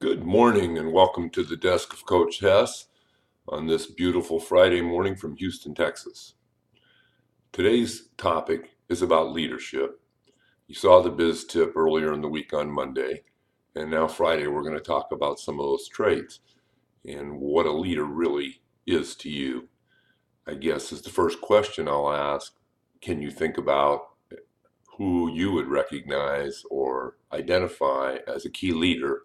Good morning and welcome to the desk of Coach Hess on this beautiful Friday morning from Houston, Texas. Today's topic is about leadership. You saw the biz tip earlier in the week on Monday, and now Friday we're going to talk about some of those traits and what a leader really is to you. I guess is the first question I'll ask. Can you think about who you would recognize or identify as a key leader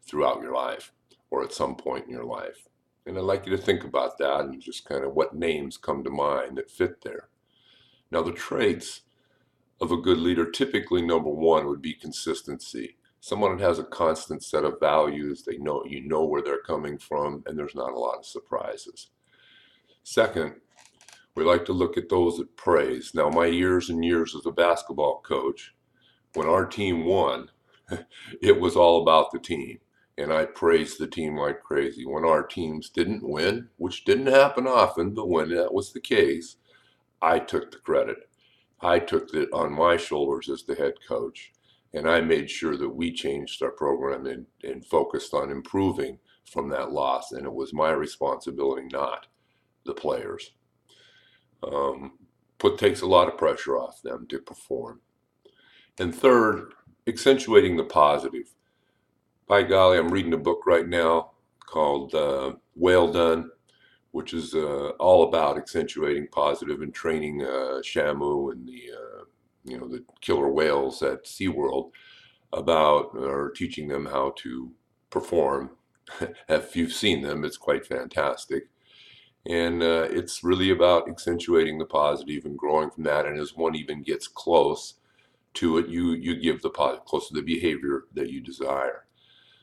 throughout your life or at some point in your life? And I'd like you to think about that and just kind of what names come to mind that fit there. Now, the traits of a good leader, typically number one would be consistency. Someone that has a constant set of values, you know where they're coming from, and there's not a lot of surprises. Second, we like to look at those that praise. Now, my years and years as a basketball coach, when our team won, it was all about the team. And I praised the team like crazy. When our teams didn't win, which didn't happen often, but when that was the case, I took the credit. I took it on my shoulders as the head coach. And I made sure that we changed our program and focused on improving from that loss. And it was my responsibility, not the players. Takes a lot of pressure off them to perform. And third, accentuating the positive. By golly, I'm reading a book right now called Whale Done, which is all about accentuating positive and training Shamu and the killer whales at SeaWorld or teaching them how to perform. If you've seen them, it's quite fantastic. And it's really about accentuating the positive and growing from that. And as one even gets close to it, you give close to the behavior that you desire.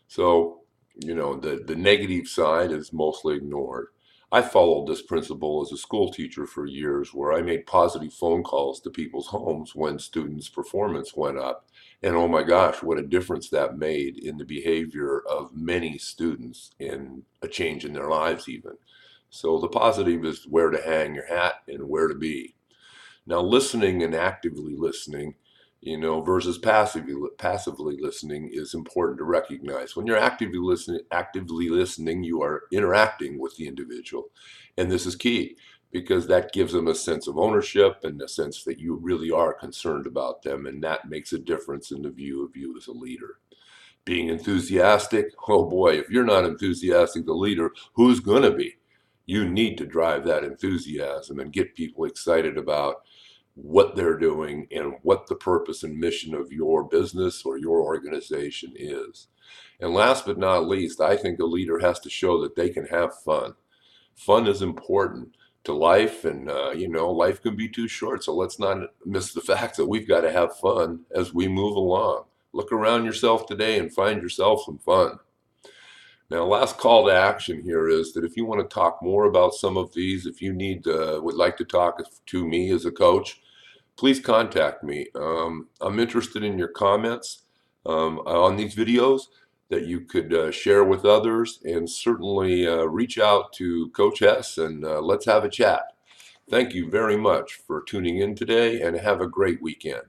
So, the negative side is mostly ignored. I followed this principle as a school teacher for years, where I made positive phone calls to people's homes when students' performance went up. And oh my gosh, what a difference that made in the behavior of many students in a change in their lives, even. So the positive is where to hang your hat and where to be. Now, listening and actively listening, versus passively listening is important to recognize. When you're actively listening, you are interacting with the individual. And this is key because that gives them a sense of ownership and a sense that you really are concerned about them. And that makes a difference in the view of you as a leader. Being enthusiastic, oh boy, if you're not enthusiastic, the leader, who's going to be? You need to drive that enthusiasm and get people excited about what they're doing and what the purpose and mission of your business or your organization is. And last but not least, I think a leader has to show that they can have fun. Fun is important to life, and life can be too short. So let's not miss the fact that we've got to have fun as we move along. Look around yourself today and find yourself some fun. Now, last call to action here is that if you want to talk more about some of these, if you would like to talk to me as a coach, please contact me. I'm interested in your comments on these videos that you could share with others, and certainly reach out to Coach Hess and let's have a chat. Thank you very much for tuning in today, and have a great weekend.